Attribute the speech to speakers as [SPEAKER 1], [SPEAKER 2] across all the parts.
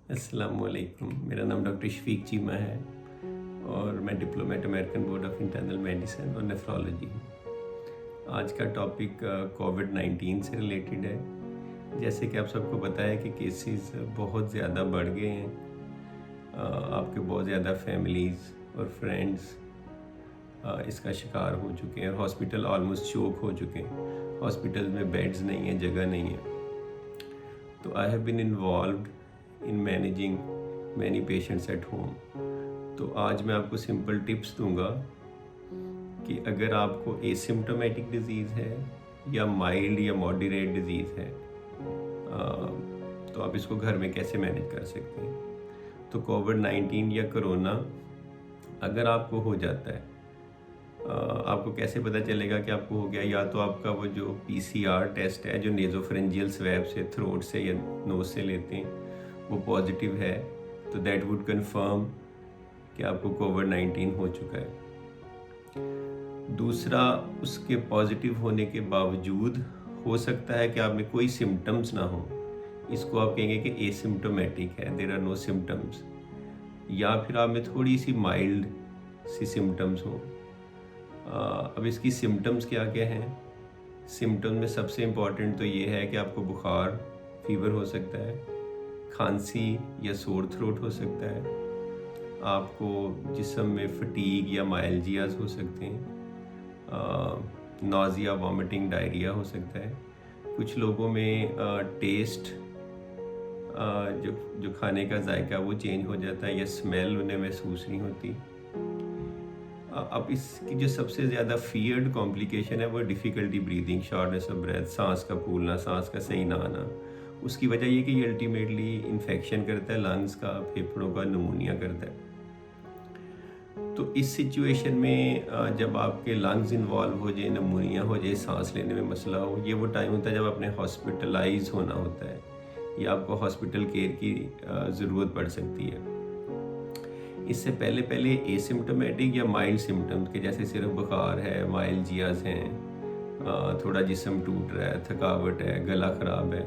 [SPEAKER 1] अस्सलामुअलैकुम। मेरा नाम डॉक्टर शफीक चीमा है और मैं diplomat American board of internal medicine और नेफ्रोलॉजी हूँ। आज का टॉपिक कोविड-19 से रिलेटेड है। जैसे कि आप सबको पता है कि केसेस बहुत ज़्यादा बढ़ गए हैं। आपके बहुत ज़्यादा फैमिलीज़ और फ्रेंड्स इसका शिकार हो चुके हैं और हॉस्पिटल ऑलमोस्ट चोक हो चुके हैं। हॉस्पिटल में बेड्स नहीं है, जगह नहीं है। तो I have been involved in managing many patients at home. तो आज मैं आपको सिंपल टिप्स दूंगा कि अगर आपको एसिम्प्टोमेटिक डिजीज़ है या माइल्ड या मॉडरेट डिजीज़ है तो आप इसको घर में कैसे मैनेज कर सकते हैं। तो कोविड-19 या कोरोना अगर आपको हो जाता है, आपको कैसे पता चलेगा कि आपको हो गया? या तो आपका वो जो PCR टेस्ट है जो नेज़ोफेरेंजियल स्वैब से, थ्रोट से या नोज से लेते हैं, वो पॉजिटिव है तो दैट वुड कंफर्म कि आपको कोविड-19 हो चुका है। दूसरा, उसके पॉजिटिव होने के बावजूद हो सकता है कि आप में कोई सिम्टम्स ना हो। इसको आप कहेंगे कि एसिम्प्टोमेटिक है, देयर आर नो सिम्टम्स। या फिर आप में थोड़ी सी माइल्ड सी सिम्टम्स हो। अब इसकी सिम्टम्स क्या क्या हैं? सिम्टम में सबसे इम्पॉर्टेंट तो ये है कि आपको बुखार, फीवर हो सकता है, खांसी या सोर थ्रोट हो सकता है, आपको जिस्म में फटीग या माइल्जियाज हो सकते हैं, नौजिया, वॉमिटिंग, डायरिया हो सकता है। कुछ लोगों में टेस्ट जो खाने का जायका वो चेंज हो जाता है या स्मेल उन्हें महसूस नहीं होती। अब इसकी जो सबसे ज़्यादा फियर्ड कॉम्प्लिकेशन है वो difficulty breathing, shortness of breath, सांस का फूलना, सांस का सही ना आना। उसकी वजह ये कि ये अल्टीमेटली इन्फेक्शन करता है लंग्स का, फेफड़ों का, निमोनिया करता है। तो इस सिचुएशन में जब आपके लंग्स इन्वॉल्व हो जाए, निमोनिया हो जाए, सांस लेने में मसला हो, ये वो टाइम होता है जब आपने हॉस्पिटलाइज होना होता है या आपको हॉस्पिटल केयर की ज़रूरत पड़ सकती है। इससे पहले पहले एसिम्प्टोमेटिक या माइल्ड सिम्टम्स के जैसे सिर्फ बुखार है, माइल्जियाज हैं, थोड़ा जिस्म टूट रहा है, थकावट है, गला ख़राब है,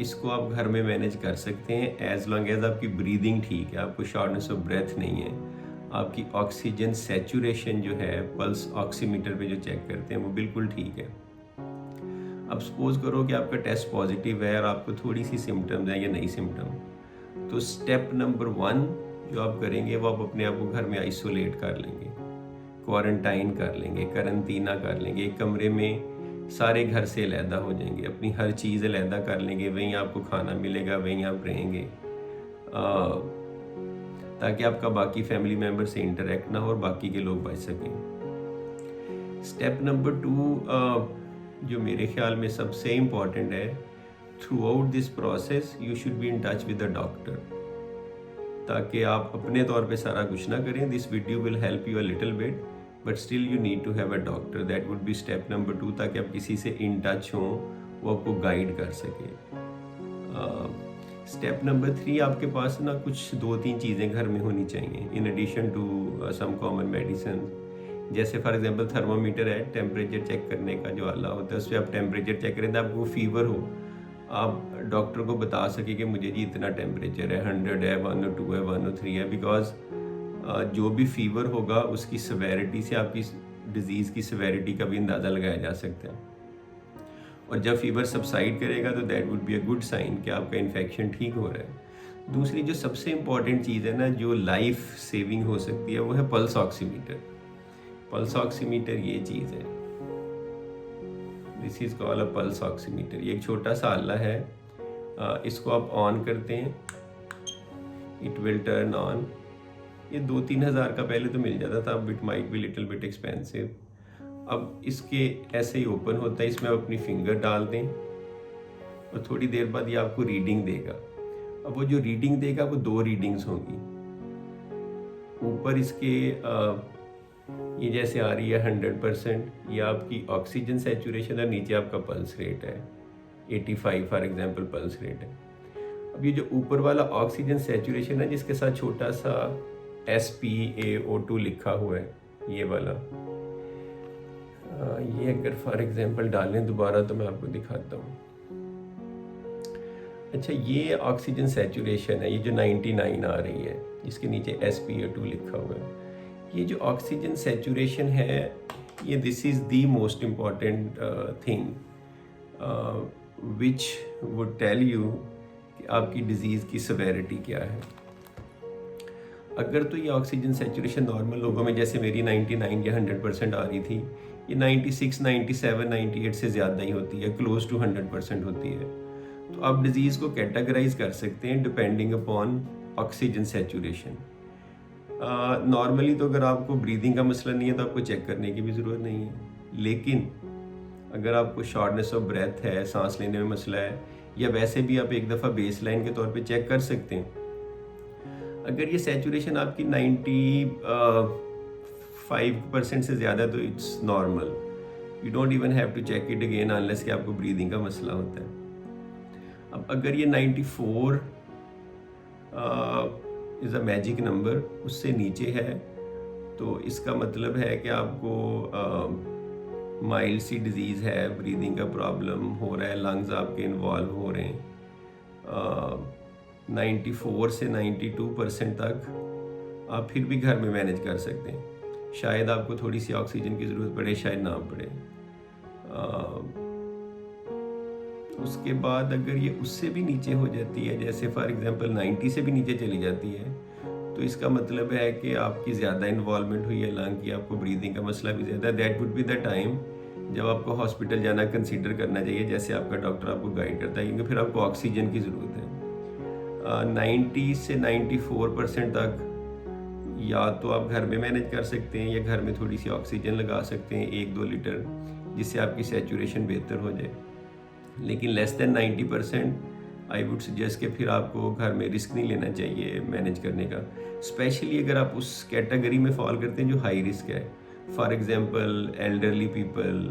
[SPEAKER 1] इसको आप घर में मैनेज कर सकते हैं एज लॉन्ग एज आपकी ब्रीदिंग ठीक है, आपको शॉर्टनेस ऑफ ब्रेथ नहीं है, आपकी ऑक्सीजन सैचुरेशन जो है पल्स ऑक्सीमीटर पे जो चेक करते हैं वो बिल्कुल ठीक है। अब सपोज करो कि आपका टेस्ट पॉजिटिव है और आपको थोड़ी सी सिम्टम्स हैं या नई सिम्टम, तो स्टेप नंबर 1 जो आप करेंगे वो आप अपने आप को घर में आइसोलेट कर लेंगे, क्वारंटाइन कर लेंगे, करंटीना कर लेंगे, एक कमरे में सारे घर से अलहदा हो जाएंगे, अपनी हर चीज़ अलहदा कर लेंगे, वहीं आपको खाना मिलेगा, वहीं आप रहेंगे, ताकि आपका बाकी फैमिली मेम्बर से इंटरेक्ट ना हो और बाकी के लोग बच सकें। स्टेप नंबर 2 जो मेरे ख्याल में सबसे इम्पॉर्टेंट है, throughout this process you should be in touch with the doctor, ताकि आप अपने तौर पे सारा कुछ ना करें। This video will help you a little bit but still you need to have a doctor, that would be step number 2, ताकि आप किसी से इन टच हों, वो आपको गाइड कर सके। स्टेप नंबर 3, आपके पास ना कुछ 2-3 चीज़ें घर में होनी चाहिए in addition to some common medicine. जैसे फॉर एग्जांपल थर्मामीटर है, टेम्परेचर चेक करने का जो आला होता है, उससे आप टेम्परेचर चेक करें तो आपको फीवर हो, आप डॉक्टर को बता सके कि मुझे जी इतना टेम्परेचर है, 100 है, 102 है, 103 है, बिकॉज जो भी फीवर होगा उसकी सेवेरिटी से आपकी डिज़ीज़ की सेवेरिटी का भी अंदाज़ा लगाया जा सकता है। और जब फीवर सबसाइड करेगा तो that would be a good sign कि आपका इन्फेक्शन ठीक हो रहा है। दूसरी जो सबसे इम्पॉर्टेंट चीज़ है ना, जो लाइफ सेविंग हो सकती है, वो है पल्स ऑक्सीमीटर। पल्स ऑक्सीमीटर ये चीज़ है, this is called a pulse oximeter. ये एक छोटा सा आला है, इसको आप ऑन करते हैं, इट विल टर्न ऑन। ये 2-3 हज़ार का पहले तो मिल जाता था, अब it might be little bit expensive. अब इसके ऐसे ही ओपन होता है, इसमें आप अपनी फिंगर डाल दें और थोड़ी देर बाद ये आपको रीडिंग देगा। अब वो जो रीडिंग देगा वो 2 रीडिंग्स होंगी। ऊपर इसके ये जैसे आ रही है 100%, ये आपकी ऑक्सीजन सैचुरेशन है, नीचे आपका पल्स रेट है 85 फॉर एग्जांपल पल्स रेट है। अब ये जो ऊपर वाला ऑक्सीजन सैचुरेशन है जिसके साथ छोटा सा SpAO2 लिखा हुआ है, ये वाला, ये अगर फॉर एग्जांपल डालें दोबारा तो मैं आपको दिखाता हूँ। अच्छा, ये ऑक्सीजन सैचुरेशन है, ये जो 99 आ रही है, इसके नीचे SpO2 लिखा हुआ है। ये जो ऑक्सीजन सैचुरेशन है, ये this is the most important thing which would tell you कि आपकी डिज़ीज़ की सेवेरिटी क्या है। अगर तो ये ऑक्सीजन सैचुरेशन नॉर्मल लोगों में जैसे मेरी 99 या 100% आ रही थी, ये 96, 97, 98 से ज़्यादा ही होती है, क्लोज टू 100% होती है, तो आप डिज़ीज़ को कैटेगराइज कर सकते हैं depending upon oxygen saturation. Normally तो अगर आपको ब्रीदिंग का मसला नहीं है तो आपको चेक करने की भी ज़रूरत नहीं है, लेकिन अगर आपको शॉर्टनेस ऑफ ब्रेथ है, सांस लेने में मसला है, या वैसे भी आप एक दफ़ा बेस लाइन के तौर पे चेक कर सकते हैं। अगर ये सैचुरेशन आपकी 95% से ज़्यादा तो it's normal, you don't even have to check it again unless कि आपको ब्रीदिंग का मसला होता है। अब अगर ये 94 इज़ अ मैजिक नंबर, उससे नीचे है, तो इसका मतलब है कि आपको माइल्ड सी डिज़ीज़ है, ब्रीदिंग का प्रॉब्लम हो रहा है, लंग्स आपके इन्वॉल्व हो रहे हैं। 94 से 92% तक आप फिर भी घर में मैनेज कर सकते हैं। शायद आपको थोड़ी सी ऑक्सीजन की ज़रूरत पड़े, शायद ना पड़े। उसके बाद अगर ये उससे भी नीचे हो जाती है, जैसे फॉर एग्जांपल 90 से भी नीचे चली जाती है, तो इसका मतलब है कि आपकी ज़्यादा इन्वॉल्वमेंट हुई है लंग की, आपको ब्रीदिंग का मसला भी ज़्यादा। That would be the time जब आपको हॉस्पिटल जाना कंसीडर करना चाहिए, जैसे आपका डॉक्टर आपको गाइड करता है, क्योंकि फिर आपको ऑक्सीजन की ज़रूरत है। 90 से 94% तक या तो आप घर में मैनेज कर सकते हैं, या घर में थोड़ी सी ऑक्सीजन लगा सकते हैं 1-2 लीटर, जिससे आपकी सैचुरेशन बेहतर हो जाए। लेकिन less than 90% I would suggest कि फिर आपको घर में रिस्क नहीं लेना चाहिए मैनेज करने का, स्पेशली अगर आप उस कैटेगरी में फॉल करते हैं जो हाई रिस्क है। फॉर एग्जांपल एल्डरली पीपल,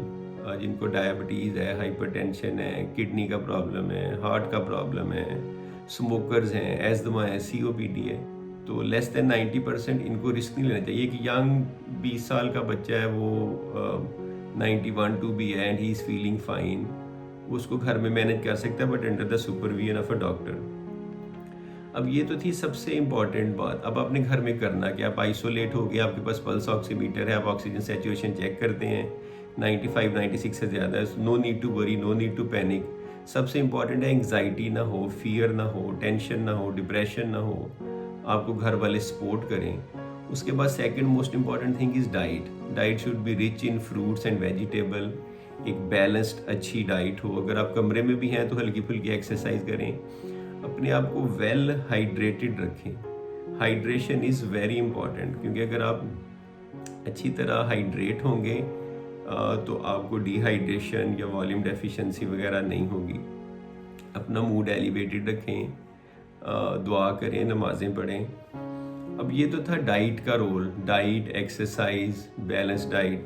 [SPEAKER 1] जिनको डायबिटीज़ है, हाइपरटेंशन है, किडनी का प्रॉब्लम है, हार्ट का प्रॉब्लम है, स्मोकर्स हैं, एस्थमा है, COPD है, तो लेस देन 90% इनको रिस्क नहीं लेना चाहिए। एक यंग 20 साल का बच्चा है, वो 91 टू बी है and he is feeling fine, उसको घर में मैनेज कर सकता है, but under the supervision of a doctor. अब ये तो थी सबसे इम्पॉर्टेंट बात। अब आपने घर में करना कि आप आइसोलेट हो गए, आपके पास पल्स ऑक्सीमीटर है, आप ऑक्सीजन सैचुरेशन चेक करते हैं 95, 96 से ज़्यादा है, no need to worry, no need to panic. सबसे इम्पॉर्टेंट है एंग्जाइटी ना हो, फियर ना हो, टेंशन ना हो, डिप्रेशन ना हो, आपको घर वाले सपोर्ट करें। उसके बाद second most important thing is diet. Diet should be rich in fruits and vegetable, एक बैलेंस्ड अच्छी डाइट हो। अगर आप कमरे में भी हैं तो हल्की फुल्की एक्सरसाइज करें, अपने आप को वेल हाइड्रेटेड रखें। हाइड्रेशन इज़ वेरी इंपॉर्टेंट, क्योंकि अगर आप अच्छी तरह हाइड्रेट होंगे तो आपको डिहाइड्रेशन या वॉल्यूम डेफिशिएंसी वगैरह नहीं होगी। अपना मूड एलिवेटेड रखें, दुआ करें, नमाज़ें पढ़ें। अब ये तो था डाइट का role, diet, exercise, balance diet.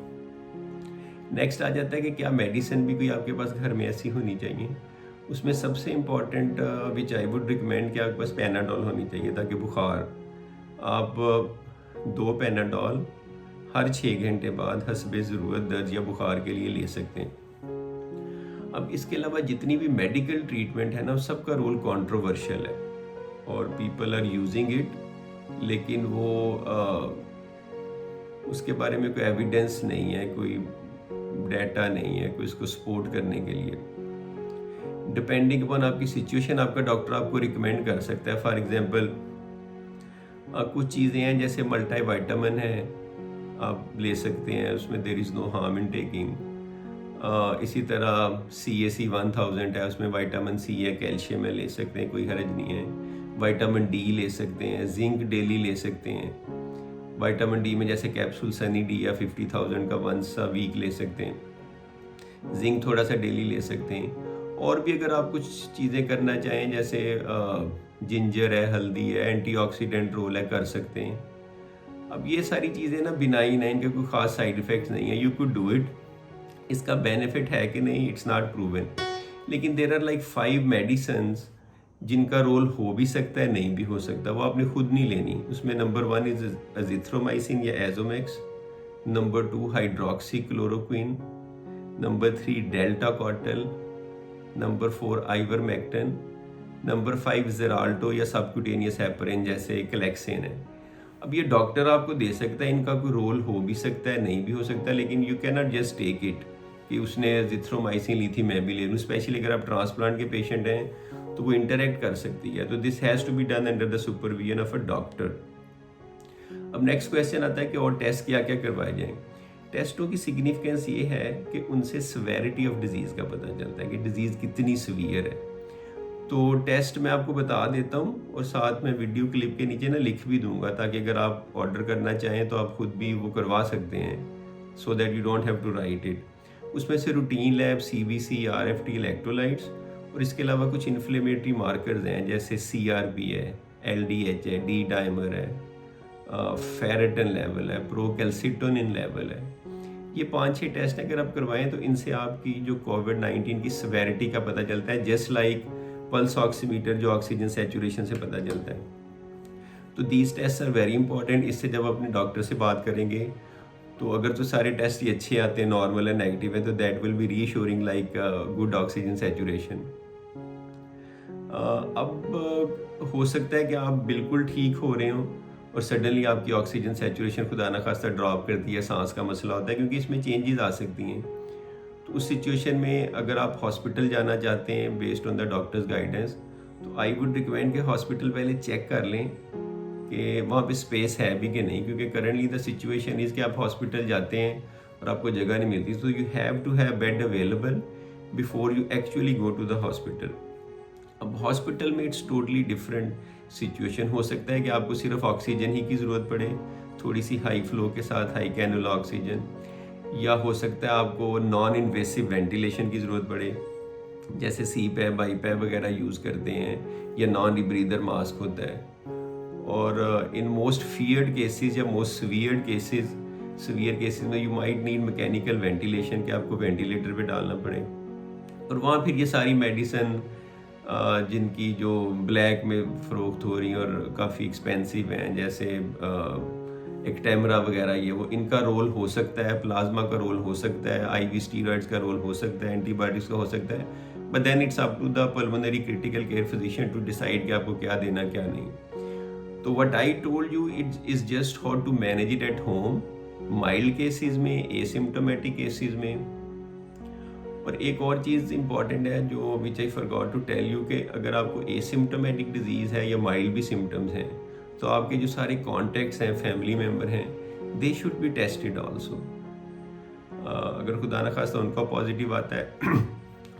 [SPEAKER 1] Next आ जाता है कि क्या मेडिसिन भी कोई आपके पास घर में ऐसी होनी चाहिए। उसमें सबसे important which I would recommend कि आपके पास पैनाडोल होनी चाहिए, ताकि बुखार आप 2 पैनाडोल हर 6 घंटे बाद हस्बे ज़रूरत दर्द या बुखार के लिए ले सकते हैं। अब इसके अलावा जितनी भी मेडिकल ट्रीटमेंट है ना, सबका रोल कंट्रोवर्शियल है और पीपल आर यूजिंग इट, लेकिन वो उसके बारे में कोई एविडेंस नहीं है, कोई डाटा नहीं है, कोई इसको सपोर्ट करने के लिए। डिपेंडिंग अपॉन आपकी सिचुएशन आपका डॉक्टर आपको रिकमेंड कर सकता है। फॉर एग्जांपल कुछ चीज़ें हैं जैसे मल्टी विटामिन है, आप ले सकते हैं, उसमें there is no harm in taking. इसी तरह CAC 1000 है, उसमें विटामिन C है, कैल्शियम है, ले सकते हैं, कोई हर्ज नहीं है। विटामिन D ले सकते हैं, जिंक डेली ले सकते हैं। विटामिन D में जैसे कैप्सूल सनी डी या 50,000 का वंस अ वीक ले सकते हैं। जिंक थोड़ा सा डेली ले सकते हैं। और भी अगर आप कुछ चीज़ें करना चाहें, जैसे जिंजर है, हल्दी है, एंटीऑक्सीडेंट रोल है, कर सकते हैं। अब ये सारी चीज़ें ना बिनाइन है, इनके कोई ख़ास साइड इफ़ेक्ट्स नहीं है, यू कुड डू इट। इसका बेनिफिट है कि नहीं, इट्स नॉट प्रूवन, लेकिन देर आर लाइक 5 मेडिसिन्स जिनका रोल हो भी सकता है, नहीं भी हो सकता, वो आपने खुद नहीं लेनी। उसमें नंबर 1 इज एजिथ्रोमाइसिन या Azomax, number 2 hydroxy chloroquine, number 3 Deltacortril, number 4 ivermectin, number 5 Xarelto या सबक्यूटेनियस हेपरिन जैसे क्लेक्सेन है। अब ये डॉक्टर आपको दे सकता है, इनका कोई रोल हो भी सकता है, नहीं भी हो सकता, लेकिन you can not just take it कि उसने जिथ्रोमाइसिन ली थी मैं भी ले लूँ। स्पेशली अगर आप ट्रांसप्लांट के पेशेंट हैं तो वो इंटरेक्ट कर सकती है, तो this has to be done under the supervision of a doctor. अब नेक्स्ट क्वेश्चन आता है कि और टेस्ट क्या क्या करवाए जाएं। टेस्टों की सिग्निफिकेंस ये है कि उनसे सिवेरिटी ऑफ डिजीज़ का पता चलता है कि डिजीज़ कितनी सीवियर है। तो टेस्ट मैं आपको बता देता हूँ और साथ में वीडियो क्लिप के नीचे ना लिख भी दूंगा, ताकि अगर आप ऑर्डर करना चाहें तो आप खुद भी वो करवा सकते हैं, so that you don't have to write it. उसमें से routine lab, CBC, RFT, electrolytes, और इसके अलावा कुछ इन्फ्लेमेटरी मार्कर्स हैं जैसे CRP है, LDH है, D डायमर है, फेरेटिन लेवल है, प्रोकैल्सिटोनिन लेवल है। ये 5-6 टेस्ट अगर आप करवाएं तो इनसे आपकी जो कोविड-19 की सिवेरिटी का पता चलता है, जस्ट लाइक पल्स ऑक्सीमीटर जो ऑक्सीजन सैचुरेशन से पता चलता है। तो these test are very important. इससे जब अपने डॉक्टर से बात करेंगे तो अगर तो सारे टेस्ट ये अच्छे आते हैं, नॉर्मल है, नेगेटिव है, तो that will be reassuring like good oxygen saturation. अब हो सकता है कि आप बिल्कुल ठीक हो रहे हो और सडनली आपकी ऑक्सीजन सैचुरेशन खुदा न खास्ता ड्रॉप करती है, सांस का मसला होता है, क्योंकि इसमें चेंजेस आ सकती हैं। तो उस सिचुएशन में अगर आप हॉस्पिटल जाना चाहते हैं based on the doctors guidance, तो आई वुड रिकमेंड कि हॉस्पिटल पहले चेक कर लें कि वहाँ पे स्पेस है भी कि नहीं, क्योंकि करंटली द सिचुएशन इज़ कि आप हॉस्पिटल जाते हैं और आपको जगह नहीं मिलती, तो you have to have bed available before you actually go to the hospital. अब हॉस्पिटल में इट्स टोटली डिफरेंट सिचुएशन। हो सकता है कि आपको सिर्फ ऑक्सीजन ही की ज़रूरत पड़े, थोड़ी सी हाई फ्लो के साथ, हाई कैनुला ऑक्सीजन, या हो सकता है आपको नॉन इन्वेसिव वेंटिलेशन की ज़रूरत पड़े, जैसे CPAP, BiPAP वगैरह यूज़ करते हैं, या नॉन रीब्रीदर मास्क होता है। और इन मोस्ट फीयर्ड केसेस या मोस्ट सीवियर केसेस में you might need mechanical ventilation, कि आपको वेंटिलेटर पे डालना पड़े। और वहाँ फिर ये सारी मेडिसिन जिनकी जो ब्लैक में फ़रोख्त हो रही हैं और काफ़ी एक्सपेंसिव हैं, जैसे एक्टेमरा वगैरह, ये वो, इनका रोल हो सकता है, प्लाज्मा का रोल हो सकता है, IV स्टीरॉइड्स का रोल हो सकता है, एंटीबायोटिक्स का हो सकता है, but then it's up to the pulmonary critical care physician to decide कि आपको क्या देना क्या नहीं। तो what I told you is just how to manage it at home, mild cases में, एसिम्प्टोमेटिक केसेस में। और एक और चीज़ इंपॉर्टेंट है जो which I forgot to tell you, कि अगर आपको एसिम्प्टोमेटिक डिजीज़ है या माइल्ड भी सिम्टम्स हैं, तो आपके जो सारे कॉन्टैक्ट्स हैं, फैमिली मेम्बर हैं, they should be tested also. अगर खुदा न खास्ता उनका पॉजिटिव आता है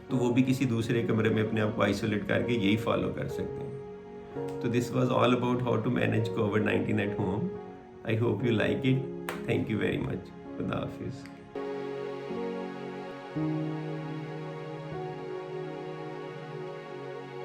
[SPEAKER 1] तो वो भी किसी दूसरे कमरे में अपने आप को आइसोलेट करके यही फॉलो कर सकते हैं। तो this was all about how to manage कोविड-19 at home. I hope you like it. Thank you very much. खुदा हाफिज़।